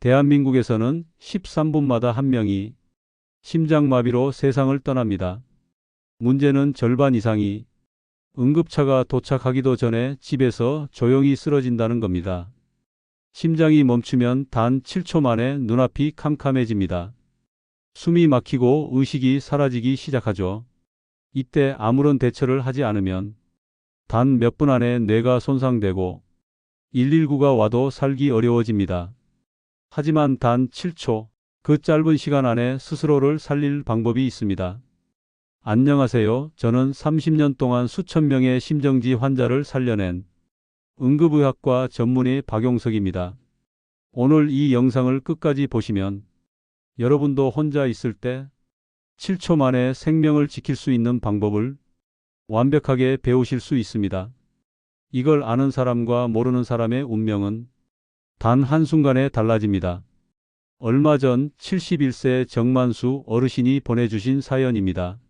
대한민국에서는 13분마다 한 명이 심장마비로 세상을 떠납니다. 문제는 절반 이상이 응급차가 도착하기도 전에 집에서 조용히 쓰러진다는 겁니다. 심장이 멈추면 단 7초 만에 눈앞이 캄캄해집니다. 숨이 막히고 의식이 사라지기 시작하죠. 이때 아무런 대처를 하지 않으면 단 몇 분 안에 뇌가 손상되고 119가 와도 살기 어려워집니다. 하지만 단 7초, 그 짧은 시간 안에 스스로를 살릴 방법이 있습니다. 안녕하세요. 저는 30년 동안 수천 명의 심정지 환자를 살려낸 응급의학과 전문의 박용석입니다. 오늘 이 영상을 끝까지 보시면 여러분도 혼자 있을 때 7초 만에 생명을 지킬 수 있는 방법을 완벽하게 배우실 수 있습니다. 이걸 아는 사람과 모르는 사람의 운명은 단 한순간에 달라집니다. 얼마 전 71세 정만수 어르신이 보내주신 사연입니다.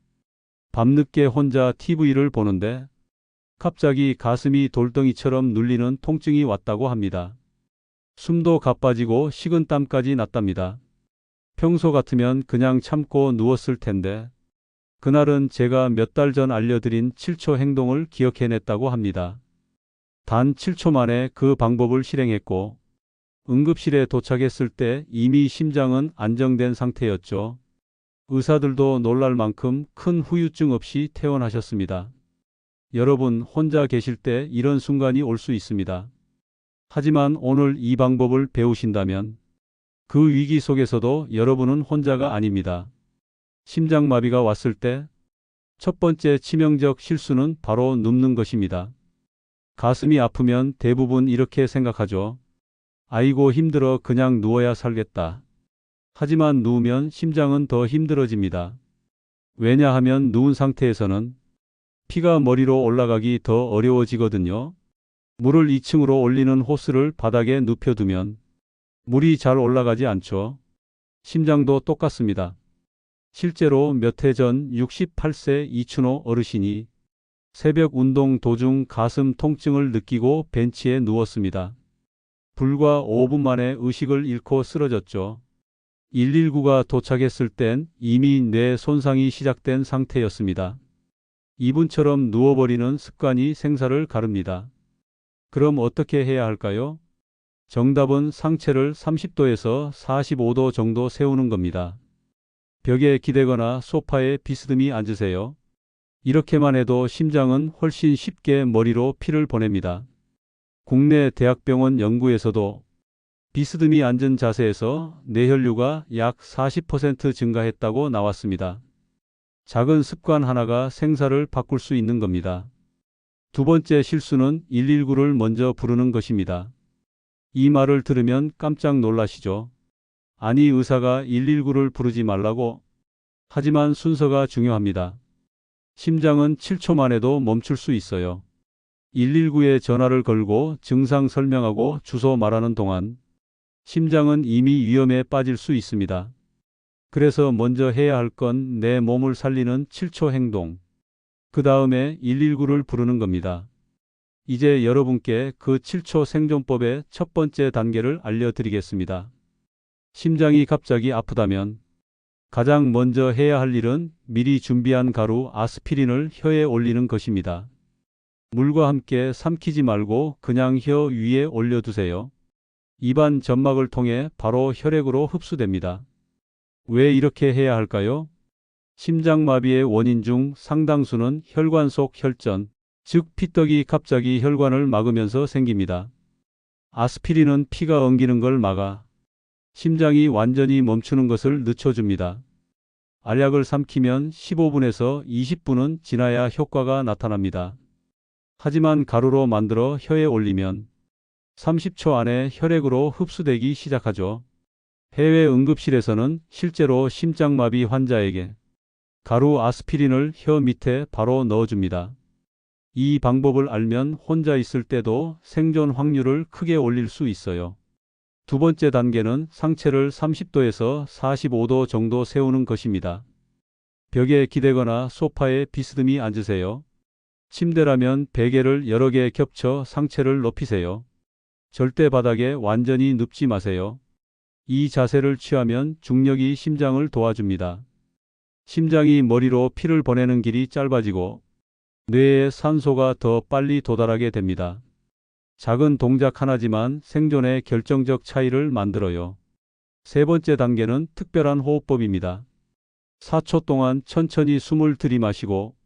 밤늦게 혼자 TV를 보는데 갑자기 가슴이 돌덩이처럼 눌리는 통증이 왔다고 합니다. 숨도 가빠지고 식은땀까지 났답니다. 평소 같으면 그냥 참고 누웠을 텐데 그날은 제가 몇 달 전 알려드린 7초 행동을 기억해냈다고 합니다. 단 7초 만에 그 방법을 실행했고 응급실에 도착했을 때 이미 심장은 안정된 상태였죠. 의사들도 놀랄 만큼 큰 후유증 없이 퇴원하셨습니다. 여러분 혼자 계실 때 이런 순간이 올 수 있습니다. 하지만 오늘 이 방법을 배우신다면 그 위기 속에서도 여러분은 혼자가 아닙니다. 심장마비가 왔을 때 첫 번째 치명적 실수는 바로 눕는 것입니다. 가슴이 아프면 대부분 이렇게 생각하죠. 아이고 힘들어 그냥 누워야 살겠다. 하지만 누우면 심장은 더 힘들어집니다. 왜냐하면 누운 상태에서는 피가 머리로 올라가기 더 어려워지거든요. 물을 2층으로 올리는 호스를 바닥에 눕혀두면 물이 잘 올라가지 않죠. 심장도 똑같습니다. 실제로 몇 해 전 68세 이춘호 어르신이 새벽 운동 도중 가슴 통증을 느끼고 벤치에 누웠습니다. 불과 5분 만에 의식을 잃고 쓰러졌죠. 119가 도착했을 땐 이미 뇌 손상이 시작된 상태였습니다. 이분처럼 누워버리는 습관이 생사를 가릅니다. 그럼 어떻게 해야 할까요? 정답은 상체를 30도에서 45도 정도 세우는 겁니다. 벽에 기대거나 소파에 비스듬히 앉으세요. 이렇게만 해도 심장은 훨씬 쉽게 머리로 피를 보냅니다. 국내 대학병원 연구에서도 비스듬히 앉은 자세에서 뇌혈류가 약 40% 증가했다고 나왔습니다. 작은 습관 하나가 생사를 바꿀 수 있는 겁니다. 두 번째 실수는 119를 먼저 부르는 것입니다. 이 말을 들으면 깜짝 놀라시죠? 아니 의사가 119를 부르지 말라고? 하지만 순서가 중요합니다. 심장은 7초만 해도 멈출 수 있어요. 119에 전화를 걸고 증상 설명하고 주소 말하는 동안 심장은 이미 위험에 빠질 수 있습니다. 그래서 먼저 해야 할 건 내 몸을 살리는 7초 행동. 그 다음에 119를 부르는 겁니다. 이제 여러분께 그 7초 생존법의 첫 번째 단계를 알려드리겠습니다. 심장이 갑자기 아프다면 가장 먼저 해야 할 일은 미리 준비한 가루 아스피린을 혀에 올리는 것입니다. 물과 함께 삼키지 말고 그냥 혀 위에 올려두세요. 입안 점막을 통해 바로 혈액으로 흡수됩니다. 왜 이렇게 해야 할까요? 심장마비의 원인 중 상당수는 혈관 속 혈전, 즉 피떡이 갑자기 혈관을 막으면서 생깁니다. 아스피린은 피가 엉기는 걸 막아 심장이 완전히 멈추는 것을 늦춰줍니다. 알약을 삼키면 15분에서 20분은 지나야 효과가 나타납니다. 하지만 가루로 만들어 혀에 올리면 30초 안에 혈액으로 흡수되기 시작하죠. 해외 응급실에서는 실제로 심장마비 환자에게 가루 아스피린을 혀 밑에 바로 넣어줍니다. 이 방법을 알면 혼자 있을 때도 생존 확률을 크게 올릴 수 있어요. 두 번째 단계는 상체를 30도에서 45도 정도 세우는 것입니다. 벽에 기대거나 소파에 비스듬히 앉으세요. 침대라면 베개를 여러 개 겹쳐 상체를 높이세요. 절대 바닥에 완전히 눕지 마세요. 이 자세를 취하면 중력이 심장을 도와줍니다. 심장이 머리로 피를 보내는 길이 짧아지고 뇌에 산소가 더 빨리 도달하게 됩니다. 작은 동작 하나지만 생존에 결정적 차이를 만들어요. 세 번째 단계는 특별한 호흡법입니다. 4초 동안 천천히 숨을 들이마시고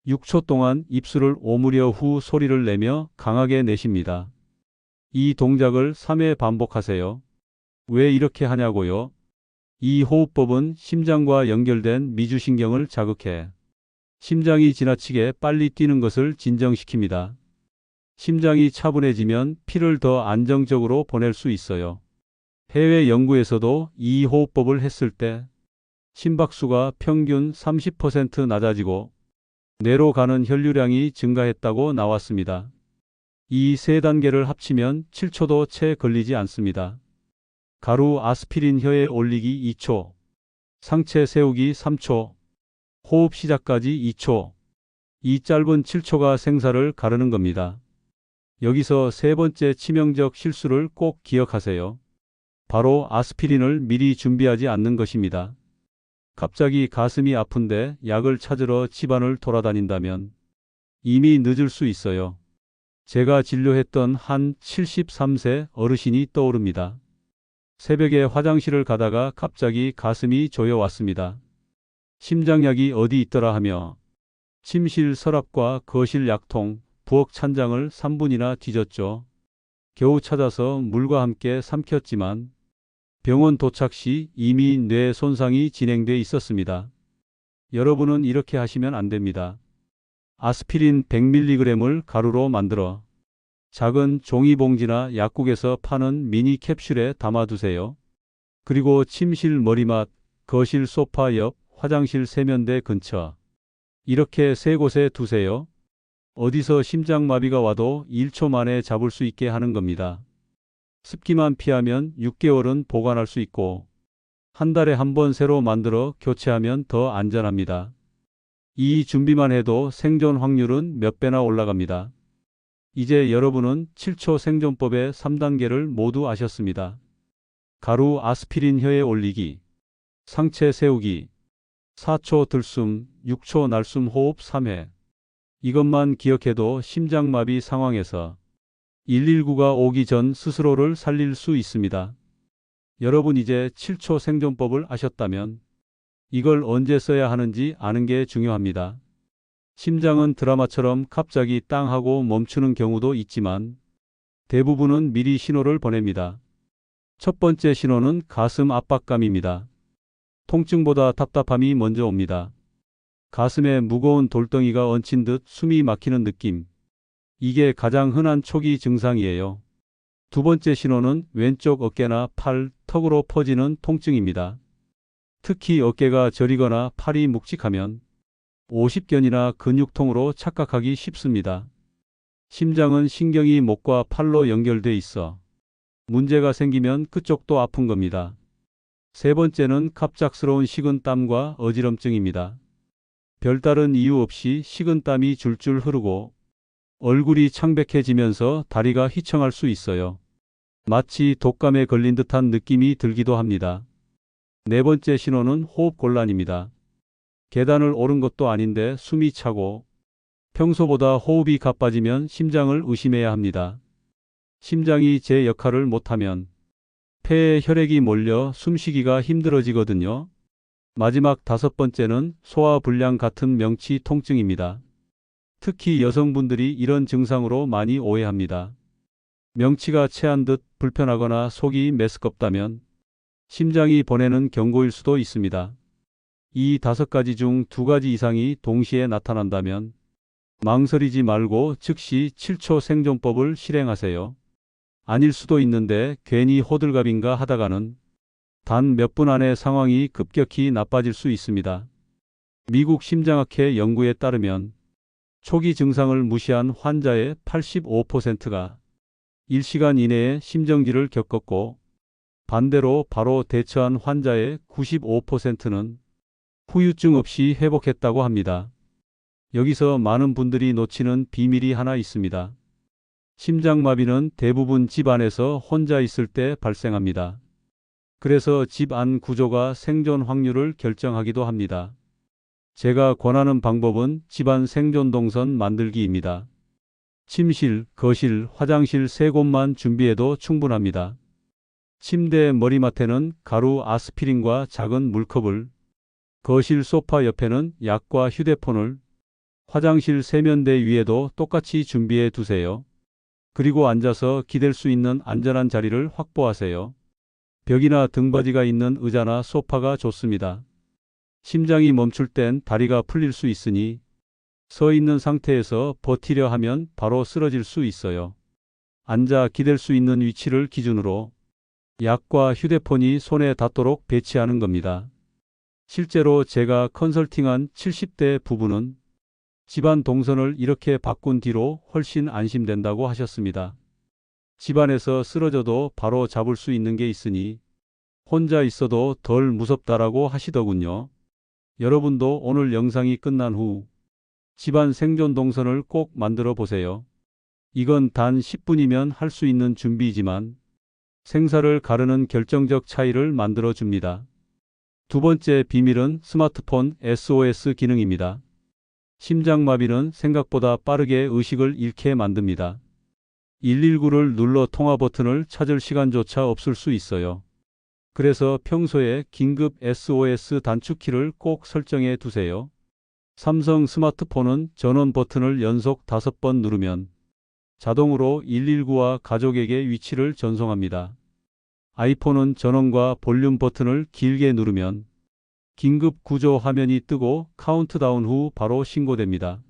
6초 동안 입술을 오므려 후 소리를 내며 강하게 내쉽니다. 이 동작을 3회 반복하세요. 왜 이렇게 하냐고요? 이 호흡법은 심장과 연결된 미주신경을 자극해 심장이 지나치게 빨리 뛰는 것을 진정시킵니다. 심장이 차분해지면 피를 더 안정적으로 보낼 수 있어요. 해외 연구에서도 이 호흡법을 했을 때 심박수가 평균 30% 낮아지고 뇌로 가는 혈류량이 증가했다고 나왔습니다. 이 세 단계를 합치면 7초도 채 걸리지 않습니다. 가루 아스피린 혀에 올리기 2초, 상체 세우기 3초, 호흡 시작까지 2초. 이 짧은 7초가 생사를 가르는 겁니다. 여기서 세 번째 치명적 실수를 꼭 기억하세요. 바로 아스피린을 미리 준비하지 않는 것입니다. 갑자기 가슴이 아픈데 약을 찾으러 집안을 돌아다닌다면 이미 늦을 수 있어요. 제가 진료했던 한 73세 어르신이 떠오릅니다. 새벽에 화장실을 가다가 갑자기 가슴이 조여왔습니다. 심장약이 어디 있더라 하며 침실 서랍과 거실 약통, 부엌 찬장을 3분이나 뒤졌죠. 겨우 찾아서 물과 함께 삼켰지만 병원 도착 시 이미 뇌 손상이 진행돼 있었습니다. 여러분은 이렇게 하시면 안 됩니다. 아스피린 100mg을 가루로 만들어 작은 종이봉지나 약국에서 파는 미니 캡슐에 담아두세요. 그리고 침실 머리맡, 거실 소파 옆, 화장실 세면대 근처 이렇게 세 곳에 두세요. 어디서 심장마비가 와도 1초 만에 잡을 수 있게 하는 겁니다. 습기만 피하면 6개월은 보관할 수 있고 한 달에 한 번 새로 만들어 교체하면 더 안전합니다. 이 준비만 해도 생존 확률은 몇 배나 올라갑니다. 이제 여러분은 7초 생존법의 3단계를 모두 아셨습니다. 가루 아스피린 혀에 올리기, 상체 세우기, 4초 들숨, 6초 날숨 호흡 3회. 이것만 기억해도 심장마비 상황에서 119가 오기 전 스스로를 살릴 수 있습니다. 여러분 이제 7초 생존법을 아셨다면 이걸 언제 써야 하는지 아는 게 중요합니다. 심장은 드라마처럼 갑자기 땅 하고 멈추는 경우도 있지만 대부분은 미리 신호를 보냅니다. 첫 번째 신호는 가슴 압박감입니다. 통증보다 답답함이 먼저 옵니다. 가슴에 무거운 돌덩이가 얹힌 듯 숨이 막히는 느낌. 이게 가장 흔한 초기 증상이에요. 두 번째 신호는 왼쪽 어깨나 팔, 턱으로 퍼지는 통증입니다. 특히 어깨가 저리거나 팔이 묵직하면 오십견이나 근육통으로 착각하기 쉽습니다. 심장은 신경이 목과 팔로 연결돼 있어 문제가 생기면 그쪽도 아픈 겁니다. 세 번째는 갑작스러운 식은땀과 어지럼증입니다. 별다른 이유 없이 식은땀이 줄줄 흐르고 얼굴이 창백해지면서 다리가 휘청할 수 있어요. 마치 독감에 걸린 듯한 느낌이 들기도 합니다. 네 번째 신호는 호흡 곤란입니다. 계단을 오른 것도 아닌데 숨이 차고 평소보다 호흡이 가빠지면 심장을 의심해야 합니다. 심장이 제 역할을 못하면 폐에 혈액이 몰려 숨쉬기가 힘들어지거든요. 마지막 다섯 번째는 소화불량 같은 명치 통증입니다. 특히 여성분들이 이런 증상으로 많이 오해합니다. 명치가 체한 듯 불편하거나 속이 메스껍다면 심장이 보내는 경고일 수도 있습니다. 이 5가지 중 2가지 이상이 동시에 나타난다면 망설이지 말고 즉시 7초 생존법을 실행하세요. 아닐 수도 있는데 괜히 호들갑인가 하다가는 단 몇 분 안에 상황이 급격히 나빠질 수 있습니다. 미국 심장학회 연구에 따르면 초기 증상을 무시한 환자의 85%가 1시간 이내에 심정지를 겪었고 반대로 바로 대처한 환자의 95%는 후유증 없이 회복했다고 합니다. 여기서 많은 분들이 놓치는 비밀이 하나 있습니다. 심장마비는 대부분 집 안에서 혼자 있을 때 발생합니다. 그래서 집 안 구조가 생존 확률을 결정하기도 합니다. 제가 권하는 방법은 집안 생존 동선 만들기입니다. 침실, 거실, 화장실 세 곳만 준비해도 충분합니다. 침대 머리맡에는 가루 아스피린과 작은 물컵을, 거실 소파 옆에는 약과 휴대폰을, 화장실 세면대 위에도 똑같이 준비해 두세요. 그리고 앉아서 기댈 수 있는 안전한 자리를 확보하세요. 벽이나 등받이가 있는 의자나 소파가 좋습니다. 심장이 멈출 땐 다리가 풀릴 수 있으니 서 있는 상태에서 버티려 하면 바로 쓰러질 수 있어요. 앉아 기댈 수 있는 위치를 기준으로 약과 휴대폰이 손에 닿도록 배치하는 겁니다. 실제로 제가 컨설팅한 70대 부부는 집안 동선을 이렇게 바꾼 뒤로 훨씬 안심된다고 하셨습니다. 집안에서 쓰러져도 바로 잡을 수 있는 게 있으니 혼자 있어도 덜 무섭다라고 하시더군요. 여러분도 오늘 영상이 끝난 후 집안 생존 동선을 꼭 만들어 보세요. 이건 단 10분이면 할 수 있는 준비이지만 생사를 가르는 결정적 차이를 만들어 줍니다. 두 번째 비밀은 스마트폰 SOS 기능입니다. 심장마비는 생각보다 빠르게 의식을 잃게 만듭니다. 119를 눌러 통화 버튼을 찾을 시간조차 없을 수 있어요. 그래서 평소에 긴급 SOS 단축키를 꼭 설정해 두세요. 삼성 스마트폰은 전원 버튼을 연속 5번 누르면 자동으로 119와 가족에게 위치를 전송합니다. 아이폰은 전원과 볼륨 버튼을 길게 누르면 긴급 구조 화면이 뜨고 카운트다운 후 바로 신고됩니다.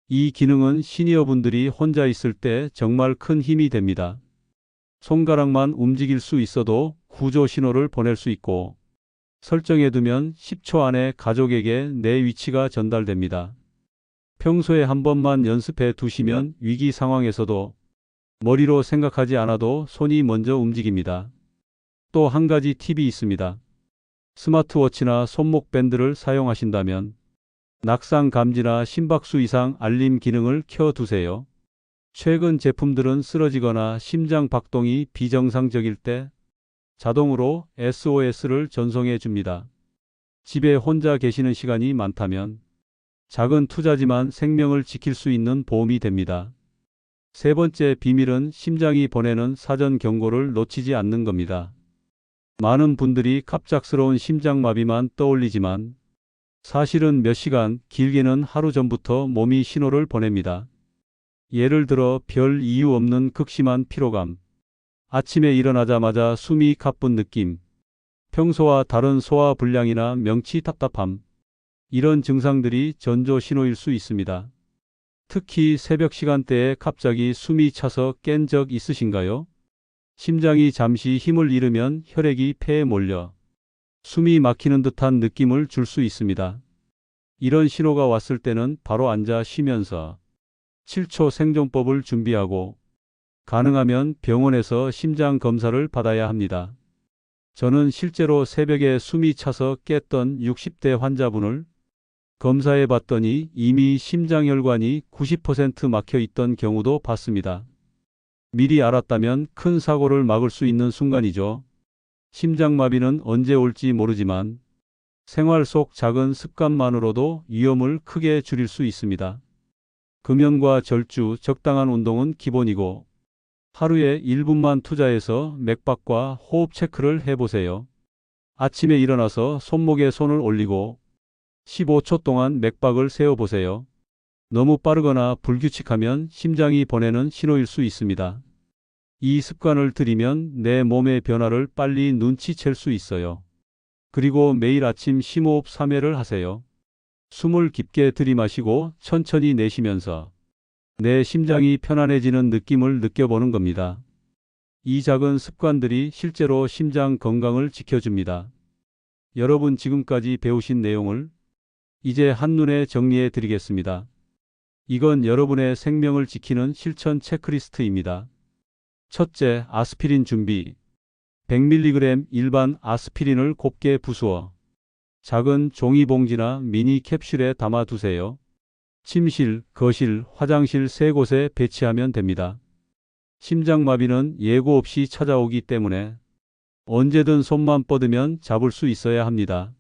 이 기능은 시니어분들이 혼자 있을 때 정말 큰 힘이 됩니다. 손가락만 움직일 수 있어도 구조 신호를 보낼 수 있고 설정해두면 10초 안에 가족에게 내 위치가 전달됩니다. 평소에 한 번만 연습해 두시면 위기 상황에서도 머리로 생각하지 않아도 손이 먼저 움직입니다. 또 한 가지 팁이 있습니다. 스마트워치나 손목 밴드를 사용하신다면 낙상 감지나 심박수 이상 알림 기능을 켜두세요. 최근 제품들은 쓰러지거나 심장 박동이 비정상적일 때 자동으로 SOS를 전송해 줍니다. 집에 혼자 계시는 시간이 많다면 작은 투자지만 생명을 지킬 수 있는 보험이 됩니다. 세 번째 비밀은 심장이 보내는 사전 경고를 놓치지 않는 겁니다. 많은 분들이 갑작스러운 심장마비만 떠올리지만 사실은 몇 시간, 길게는 하루 전부터 몸이 신호를 보냅니다. 예를 들어 별 이유 없는 극심한 피로감, 아침에 일어나자마자 숨이 가쁜 느낌, 평소와 다른 소화 불량이나 명치 답답함, 이런 증상들이 전조 신호일 수 있습니다. 특히 새벽 시간대에 갑자기 숨이 차서 깬 적 있으신가요? 심장이 잠시 힘을 잃으면 혈액이 폐에 몰려 숨이 막히는 듯한 느낌을 줄 수 있습니다. 이런 신호가 왔을 때는 바로 앉아 쉬면서 7초 생존법을 준비하고 가능하면 병원에서 심장 검사를 받아야 합니다. 저는 실제로 새벽에 숨이 차서 깼던 60대 환자분을 검사해 봤더니 이미 심장혈관이 90% 막혀 있던 경우도 봤습니다. 미리 알았다면 큰 사고를 막을 수 있는 순간이죠. 심장마비는 언제 올지 모르지만 생활 속 작은 습관만으로도 위험을 크게 줄일 수 있습니다. 금연과 절주, 적당한 운동은 기본이고 하루에 1분만 투자해서 맥박과 호흡 체크를 해보세요. 아침에 일어나서 손목에 손을 올리고 15초 동안 맥박을 세어보세요. 너무 빠르거나 불규칙하면 심장이 보내는 신호일 수 있습니다. 이 습관을 들이면 내 몸의 변화를 빨리 눈치챌 수 있어요. 그리고 매일 아침 심호흡 3회를 하세요. 숨을 깊게 들이마시고 천천히 내쉬면서 내 심장이 편안해지는 느낌을 느껴보는 겁니다. 이 작은 습관들이 실제로 심장 건강을 지켜줍니다. 여러분 지금까지 배우신 내용을 이제 한눈에 정리해 드리겠습니다. 이건 여러분의 생명을 지키는 실천 체크리스트입니다. 첫째, 아스피린 준비. 100mg 일반 아스피린을 곱게 부수어 작은 종이봉지나 미니 캡슐에 담아 두세요. 침실, 거실, 화장실 세 곳에 배치하면 됩니다. 심장마비는 예고 없이 찾아오기 때문에 언제든 손만 뻗으면 잡을 수 있어야 합니다.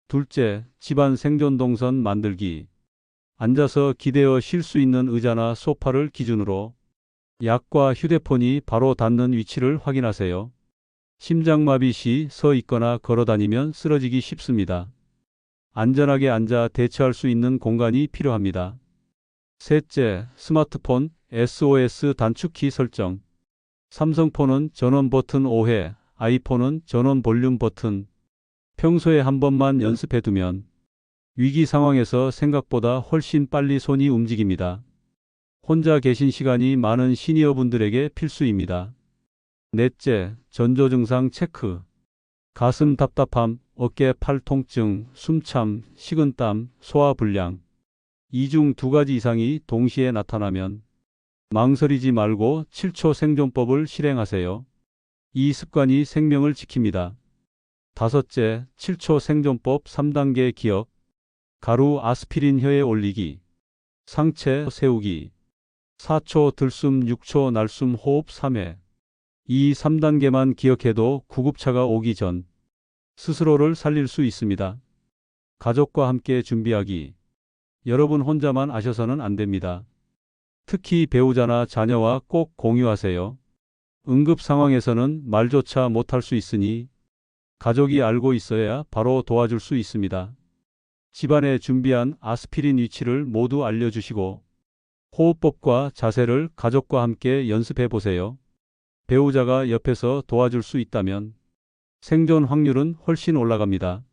둘째, 집안 생존 동선 만들기. 앉아서 기대어 쉴 수 있는 의자나 소파를 기준으로 약과 휴대폰이 바로 닿는 위치를 확인하세요. 심장마비 시 서 있거나 걸어 다니면 쓰러지기 쉽습니다. 안전하게 앉아 대처할 수 있는 공간이 필요합니다. 셋째, 스마트폰 SOS 단축키 설정. 삼성폰은 전원 버튼 5회, 아이폰은 전원 볼륨 버튼. 평소에 한 번만 연습해 두면 위기 상황에서 생각보다 훨씬 빨리 손이 움직입니다. 혼자 계신 시간이 많은 시니어분들에게 필수입니다. 넷째, 전조 증상 체크. 가슴 답답함, 어깨 팔 통증, 숨참, 식은땀, 소화불량. 이 중 두 가지 이상이 동시에 나타나면 망설이지 말고 7초 생존법을 실행하세요. 이 습관이 생명을 지킵니다. 다섯째, 7초 생존법 3단계 기억. 가루 아스피린 혀에 올리기. 상체 세우기. 4초 들숨 6초 날숨 호흡 3회. 이 3단계만 기억해도 구급차가 오기 전 스스로를 살릴 수 있습니다. 가족과 함께 준비하기. 여러분 혼자만 아셔서는 안 됩니다. 특히 배우자나 자녀와 꼭 공유하세요. 응급 상황에서는 말조차 못할 수 있으니 가족이 알고 있어야 바로 도와줄 수 있습니다. 집안에 준비한 아스피린 위치를 모두 알려주시고 호흡법과 자세를 가족과 함께 연습해 보세요. 배우자가 옆에서 도와줄 수 있다면 생존 확률은 훨씬 올라갑니다.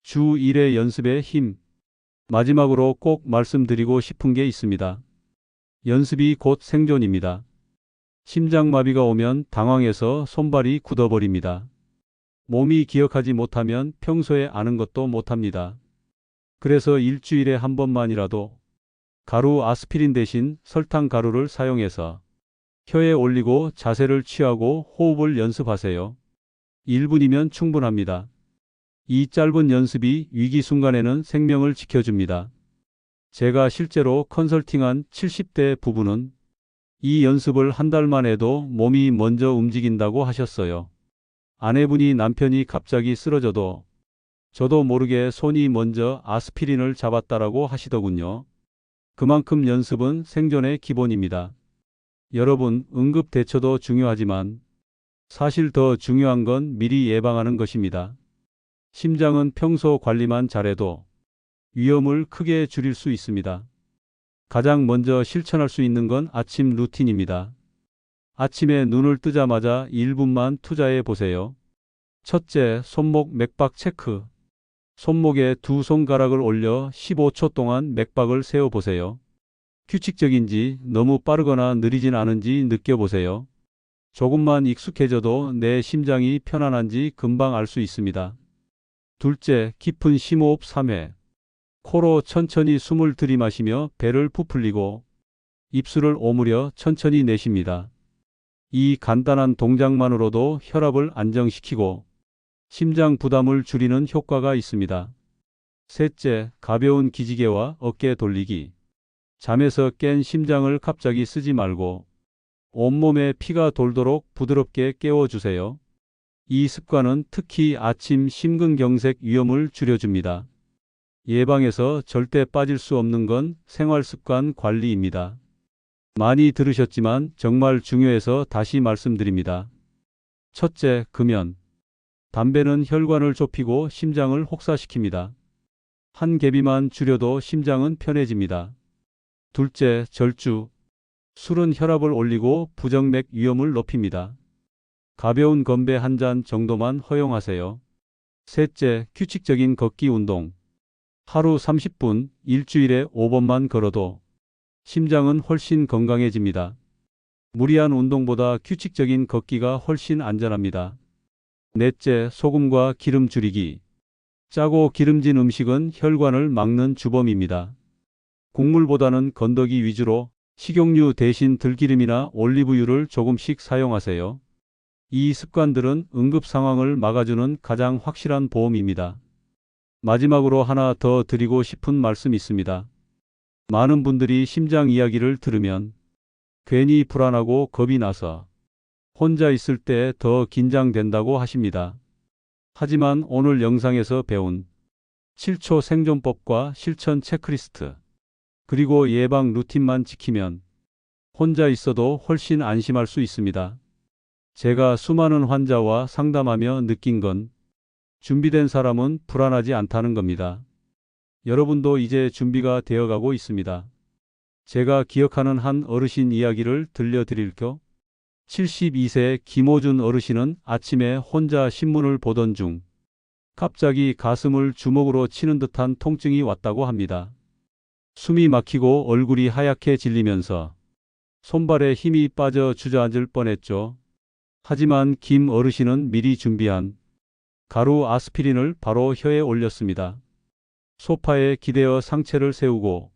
주 1회 연습의 힘. 마지막으로 꼭 말씀드리고 싶은 게 있습니다. 연습이 곧 생존입니다. 심장마비가 오면 당황해서 손발이 굳어버립니다. 몸이 기억하지 못하면 평소에 아는 것도 못합니다. 그래서 일주일에 한 번만이라도 가루 아스피린 대신 설탕 가루를 사용해서 혀에 올리고 자세를 취하고 호흡을 연습하세요. 1분이면 충분합니다. 이 짧은 연습이 위기 순간에는 생명을 지켜줍니다. 제가 실제로 컨설팅한 70대 부부는 이 연습을 한 달만 해도 몸이 먼저 움직인다고 하셨어요. 아내분이 남편이 갑자기 쓰러져도 저도 모르게 손이 먼저 아스피린을 잡았다라고 하시더군요. 그만큼 연습은 생존의 기본입니다. 여러분, 응급 대처도 중요하지만 사실 더 중요한 건 미리 예방하는 것입니다. 심장은 평소 관리만 잘해도 위험을 크게 줄일 수 있습니다. 가장 먼저 실천할 수 있는 건 아침 루틴입니다. 아침에 눈을 뜨자마자 1분만 투자해 보세요. 첫째, 손목 맥박 체크. 손목에 두 손가락을 올려 15초 동안 맥박을 세어 보세요. 규칙적인지 너무 빠르거나 느리진 않은지 느껴보세요. 조금만 익숙해져도 내 심장이 편안한지 금방 알 수 있습니다. 둘째, 깊은 심호흡 3회. 코로 천천히 숨을 들이마시며 배를 부풀리고 입술을 오므려 천천히 내쉽니다. 이 간단한 동작만으로도 혈압을 안정시키고 심장 부담을 줄이는 효과가 있습니다. 셋째, 가벼운 기지개와 어깨 돌리기. 잠에서 깬 심장을 갑자기 쓰지 말고 온몸에 피가 돌도록 부드럽게 깨워주세요. 이 습관은 특히 아침 심근경색 위험을 줄여줍니다. 예방에서 절대 빠질 수 없는 건 생활습관 관리입니다. 많이 들으셨지만 정말 중요해서 다시 말씀드립니다. 첫째, 금연. 담배는 혈관을 좁히고 심장을 혹사시킵니다. 한 개비만 줄여도 심장은 편해집니다. 둘째, 절주. 술은 혈압을 올리고 부정맥 위험을 높입니다. 가벼운 건배 한 잔 정도만 허용하세요. 셋째, 규칙적인 걷기 운동. 하루 30분, 일주일에 5번만 걸어도 심장은 훨씬 건강해집니다. 무리한 운동보다 규칙적인 걷기가 훨씬 안전합니다. 넷째, 소금과 기름 줄이기. 짜고 기름진 음식은 혈관을 막는 주범입니다. 국물보다는 건더기 위주로 식용유 대신 들기름이나 올리브유를 조금씩 사용하세요. 이 습관들은 응급 상황을 막아주는 가장 확실한 보험입니다. 마지막으로 하나 더 드리고 싶은 말씀이 있습니다. 많은 분들이 심장 이야기를 들으면 괜히 불안하고 겁이 나서 혼자 있을 때 더 긴장된다고 하십니다. 하지만 오늘 영상에서 배운 7초 생존법과 실천 체크리스트, 그리고 예방 루틴만 지키면 혼자 있어도 훨씬 안심할 수 있습니다. 제가 수많은 환자와 상담하며 느낀 건 준비된 사람은 불안하지 않다는 겁니다. 여러분도 이제 준비가 되어가고 있습니다. 제가 기억하는 한 어르신 이야기를 들려드릴게요. 72세 김호준 어르신은 아침에 혼자 신문을 보던 중 갑자기 가슴을 주먹으로 치는 듯한 통증이 왔다고 합니다. 숨이 막히고 얼굴이 하얗게 질리면서 손발에 힘이 빠져 주저앉을 뻔했죠. 하지만 김 어르신은 미리 준비한 가루 아스피린을 바로 혀에 올렸습니다. 소파에 기대어 상체를 세우고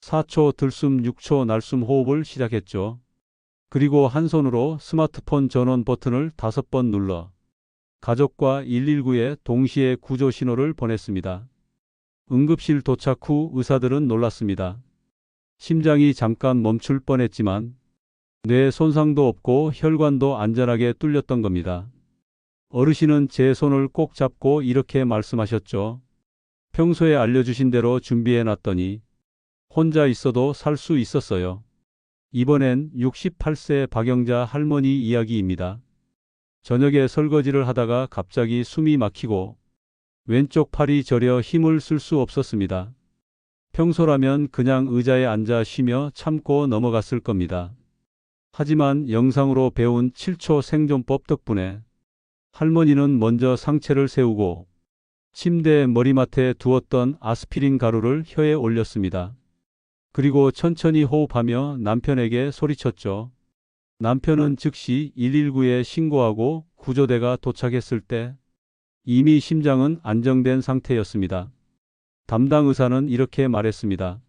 4초 들숨 6초 날숨 호흡을 시작했죠. 그리고 한 손으로 스마트폰 전원 버튼을 5번 눌러 가족과 119에 동시에 구조 신호를 보냈습니다. 응급실 도착 후 의사들은 놀랐습니다. 심장이 잠깐 멈출 뻔했지만 뇌 손상도 없고 혈관도 안전하게 뚫렸던 겁니다. 어르신은 제 손을 꼭 잡고 이렇게 말씀하셨죠. 평소에 알려주신 대로 준비해 놨더니 혼자 있어도 살 수 있었어요. 이번엔 68세 박영자 할머니 이야기입니다. 저녁에 설거지를 하다가 갑자기 숨이 막히고 왼쪽 팔이 저려 힘을 쓸 수 없었습니다. 평소라면 그냥 의자에 앉아 쉬며 참고 넘어갔을 겁니다. 하지만 영상으로 배운 7초 생존법 덕분에 할머니는 먼저 상체를 세우고 침대 머리맡에 두었던 아스피린 가루를 혀에 올렸습니다. 그리고 천천히 호흡하며 남편에게 소리쳤죠. 남편은 즉시 119에 신고하고 구조대가 도착했을 때 이미 심장은 안정된 상태였습니다. 담당 의사는 이렇게 말했습니다.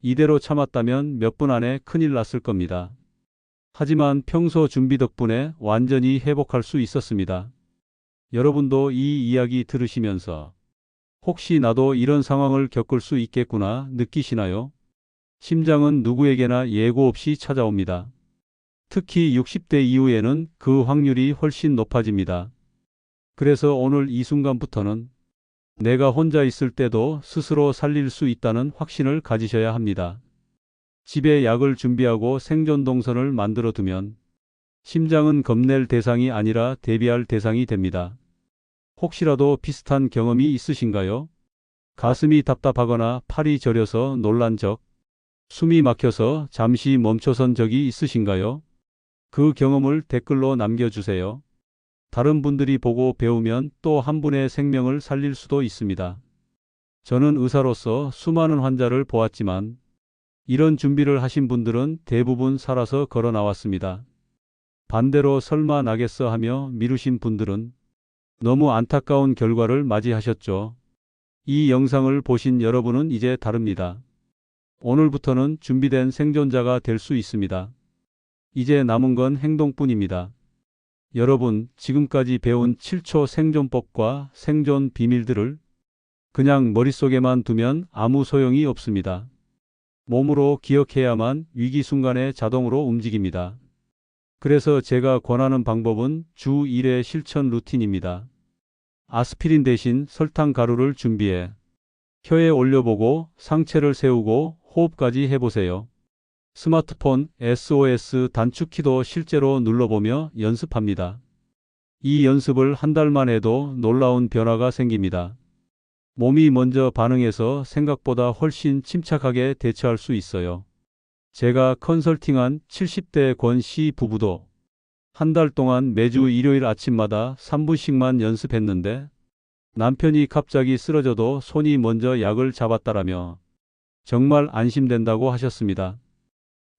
이대로 참았다면 몇 분 안에 큰일 났을 겁니다. 하지만 평소 준비 덕분에 완전히 회복할 수 있었습니다. 여러분도 이 이야기 들으시면서 혹시 나도 이런 상황을 겪을 수 있겠구나 느끼시나요? 심장은 누구에게나 예고 없이 찾아옵니다. 특히 60대 이후에는 그 확률이 훨씬 높아집니다. 그래서 오늘 이 순간부터는 내가 혼자 있을 때도 스스로 살릴 수 있다는 확신을 가지셔야 합니다. 집에 약을 준비하고 생존 동선을 만들어 두면 심장은 겁낼 대상이 아니라 대비할 대상이 됩니다. 혹시라도 비슷한 경험이 있으신가요? 가슴이 답답하거나 팔이 저려서 놀란 적, 숨이 막혀서 잠시 멈춰선 적이 있으신가요? 그 경험을 댓글로 남겨주세요. 다른 분들이 보고 배우면 또 한 분의 생명을 살릴 수도 있습니다. 저는 의사로서 수많은 환자를 보았지만 이런 준비를 하신 분들은 대부분 살아서 걸어 나왔습니다. 반대로 설마 나겠어 하며 미루신 분들은 너무 안타까운 결과를 맞이하셨죠. 이 영상을 보신 여러분은 이제 다릅니다. 오늘부터는 준비된 생존자가 될 수 있습니다. 이제 남은 건 행동뿐입니다. 여러분, 지금까지 배운 7초 생존법과 생존 비밀들을 그냥 머릿속에만 두면 아무 소용이 없습니다. 몸으로 기억해야만 위기 순간에 자동으로 움직입니다. 그래서 제가 권하는 방법은 주 1회 실천 루틴입니다. 아스피린 대신 설탕 가루를 준비해 혀에 올려보고 상체를 세우고 호흡까지 해보세요. 스마트폰 SOS 단축키도 실제로 눌러보며 연습합니다. 이 연습을 한 달만 해도 놀라운 변화가 생깁니다. 몸이 먼저 반응해서 생각보다 훨씬 침착하게 대처할 수 있어요. 제가 컨설팅한 70대 권 씨 부부도 한 달 동안 매주 일요일 아침마다 3분씩만 연습했는데 남편이 갑자기 쓰러져도 손이 먼저 약을 잡았다라며 정말 안심된다고 하셨습니다.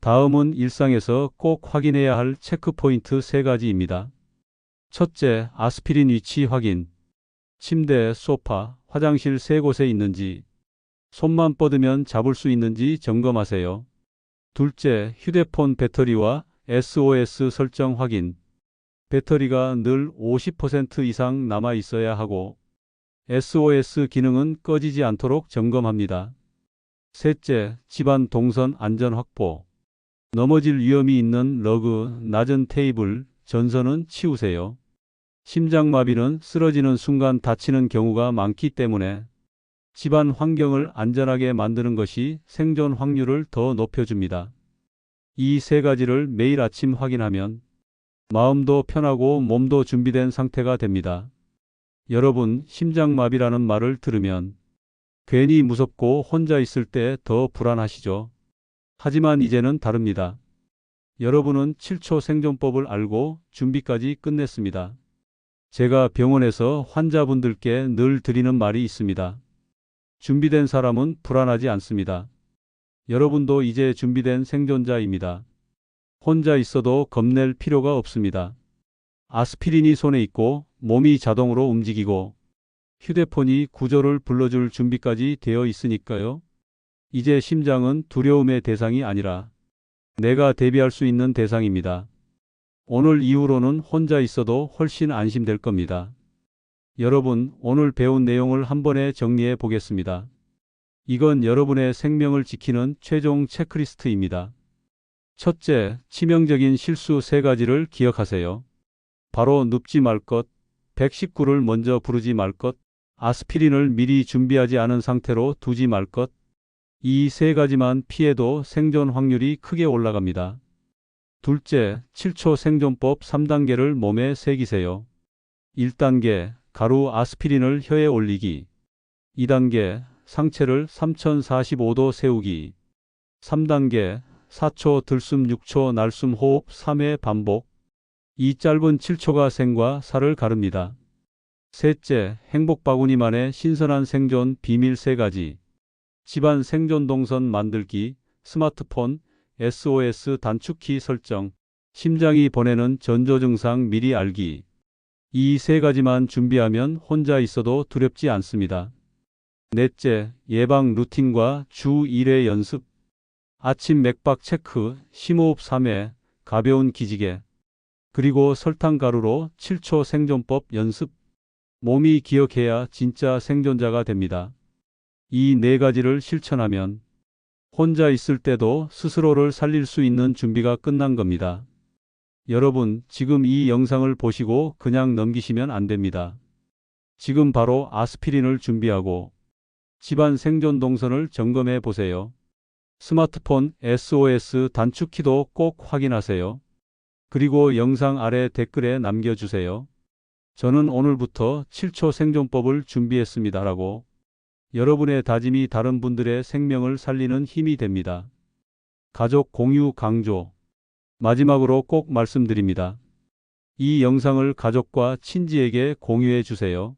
다음은 일상에서 꼭 확인해야 할 체크포인트 3가지입니다. 첫째, 아스피린 위치 확인. 침대, 소파, 화장실 3곳에 있는지, 손만 뻗으면 잡을 수 있는지 점검하세요. 둘째, 휴대폰 배터리와 SOS 설정 확인. 배터리가 늘 50% 이상 남아 있어야 하고 SOS 기능은 꺼지지 않도록 점검합니다. 셋째, 집안 동선 안전 확보. 넘어질 위험이 있는 러그, 낮은 테이블, 전선은 치우세요. 심장마비는 쓰러지는 순간 다치는 경우가 많기 때문에 집안 환경을 안전하게 만드는 것이 생존 확률을 더 높여줍니다. 이 세 가지를 매일 아침 확인하면 마음도 편하고 몸도 준비된 상태가 됩니다. 여러분, 심장마비라는 말을 들으면 괜히 무섭고 혼자 있을 때 더 불안하시죠? 하지만 이제는 다릅니다. 여러분은 7초 생존법을 알고 준비까지 끝냈습니다. 제가 병원에서 환자분들께 늘 드리는 말이 있습니다. 준비된 사람은 불안하지 않습니다. 여러분도 이제 준비된 생존자입니다. 혼자 있어도 겁낼 필요가 없습니다. 아스피린이 손에 있고 몸이 자동으로 움직이고 휴대폰이 구조를 불러줄 준비까지 되어 있으니까요. 이제 심장은 두려움의 대상이 아니라 내가 대비할 수 있는 대상입니다. 오늘 이후로는 혼자 있어도 훨씬 안심될 겁니다. 여러분, 오늘 배운 내용을 한 번에 정리해 보겠습니다. 이건 여러분의 생명을 지키는 최종 체크리스트입니다. 첫째, 치명적인 실수 3가지를 기억하세요. 바로 눕지 말 것, 119를 먼저 부르지 말 것, 아스피린을 미리 준비하지 않은 상태로 두지 말 것. 이 3가지만 피해도 생존 확률이 크게 올라갑니다. 둘째, 7초 생존법 3단계를 몸에 새기세요. 1단계, 가루 아스피린을 혀에 올리기. 2단계, 상체를 3045도 세우기. 3단계, 4초 들숨 6초 날숨 호흡 3회 반복. 이 짧은 7초가 생과 사를 가릅니다. 셋째, 행복바구니만의 신선한 생존 비밀 3가지. 집안 생존 동선 만들기, 스마트폰, SOS 단축키 설정, 심장이 보내는 전조 증상 미리 알기. 이 3가지만 준비하면 혼자 있어도 두렵지 않습니다. 넷째, 예방 루틴과 주 1회 연습. 아침 맥박 체크, 심호흡 3회, 가벼운 기지개. 그리고 설탕가루로 7초 생존법 연습. 몸이 기억해야 진짜 생존자가 됩니다. 이 4가지를 실천하면 혼자 있을 때도 스스로를 살릴 수 있는 준비가 끝난 겁니다. 여러분, 지금 이 영상을 보시고 그냥 넘기시면 안 됩니다. 지금 바로 아스피린을 준비하고 집안 생존 동선을 점검해 보세요. 스마트폰 SOS 단축키도 꼭 확인하세요. 그리고 영상 아래 댓글에 남겨주세요. 저는 오늘부터 7초 생존법을 준비했습니다라고. 여러분의 다짐이 다른 분들의 생명을 살리는 힘이 됩니다. 가족 공유 강조. 마지막으로 꼭 말씀드립니다. 이 영상을 가족과 친지에게 공유해 주세요.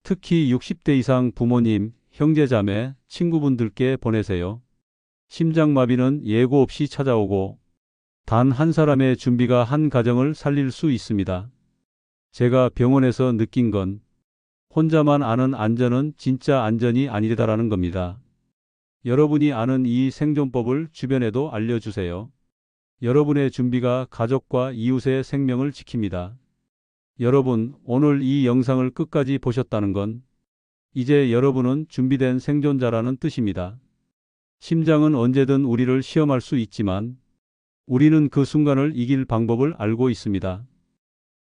특히 60대 이상 부모님, 형제자매, 친구분들께 보내세요. 심장마비는 예고 없이 찾아오고 단 한 사람의 준비가 한 가정을 살릴 수 있습니다. 제가 병원에서 느낀 건 혼자만 아는 안전은 진짜 안전이 아니다라는 겁니다. 여러분이 아는 이 생존법을 주변에도 알려주세요. 여러분의 준비가 가족과 이웃의 생명을 지킵니다. 여러분, 오늘 이 영상을 끝까지 보셨다는 건 이제 여러분은 준비된 생존자라는 뜻입니다. 심장은 언제든 우리를 시험할 수 있지만 우리는 그 순간을 이길 방법을 알고 있습니다.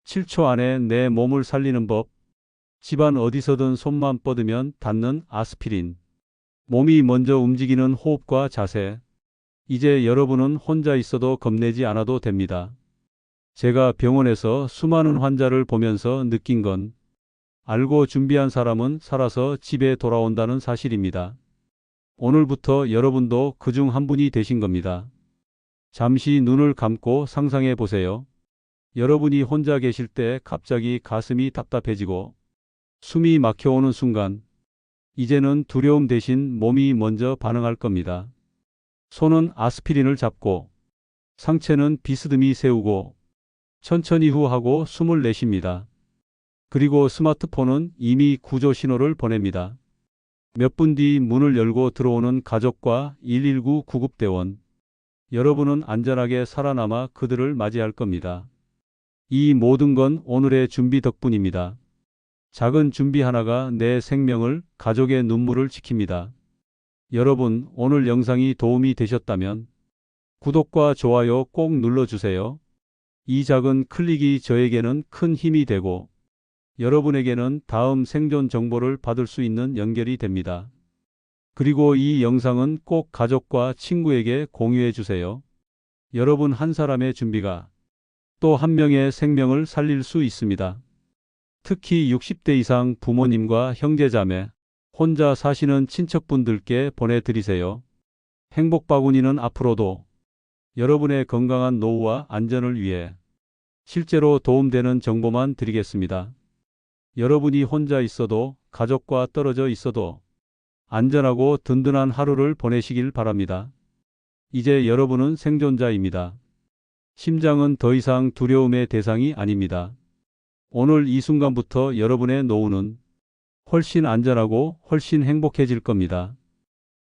7초 안에 내 몸을 살리는 법. 집안 어디서든 손만 뻗으면 닿는 아스피린. 몸이 먼저 움직이는 호흡과 자세. 이제 여러분은 혼자 있어도 겁내지 않아도 됩니다. 제가 병원에서 수많은 환자를 보면서 느낀 건 알고 준비한 사람은 살아서 집에 돌아온다는 사실입니다. 오늘부터 여러분도 그중 한 분이 되신 겁니다. 잠시 눈을 감고 상상해 보세요. 여러분이 혼자 계실 때 갑자기 가슴이 답답해지고 숨이 막혀오는 순간 이제는 두려움 대신 몸이 먼저 반응할 겁니다. 손은 아스피린을 잡고 상체는 비스듬히 세우고 천천히 후하고 숨을 내쉽니다. 그리고 스마트폰은 이미 구조 신호를 보냅니다. 몇 분 뒤 문을 열고 들어오는 가족과 119 구급대원. 여러분은 안전하게 살아남아 그들을 맞이할 겁니다. 이 모든 건 오늘의 준비 덕분입니다. 작은 준비 하나가 내 생명을, 가족의 눈물을 지킵니다. 여러분, 오늘 영상이 도움이 되셨다면 구독과 좋아요 꼭 눌러주세요. 이 작은 클릭이 저에게는 큰 힘이 되고 여러분에게는 다음 생존 정보를 받을 수 있는 연결이 됩니다. 그리고 이 영상은 꼭 가족과 친구에게 공유해 주세요. 여러분 한 사람의 준비가 또 한 명의 생명을 살릴 수 있습니다. 특히 60대 이상 부모님과 형제자매, 혼자 사시는 친척분들께 보내드리세요. 행복바구니는 앞으로도 여러분의 건강한 노후와 안전을 위해 실제로 도움되는 정보만 드리겠습니다. 여러분이 혼자 있어도 가족과 떨어져 있어도 안전하고 든든한 하루를 보내시길 바랍니다. 이제 여러분은 생존자입니다. 심장은 더 이상 두려움의 대상이 아닙니다. 오늘 이 순간부터 여러분의 노후는 훨씬 안전하고 훨씬 행복해질 겁니다.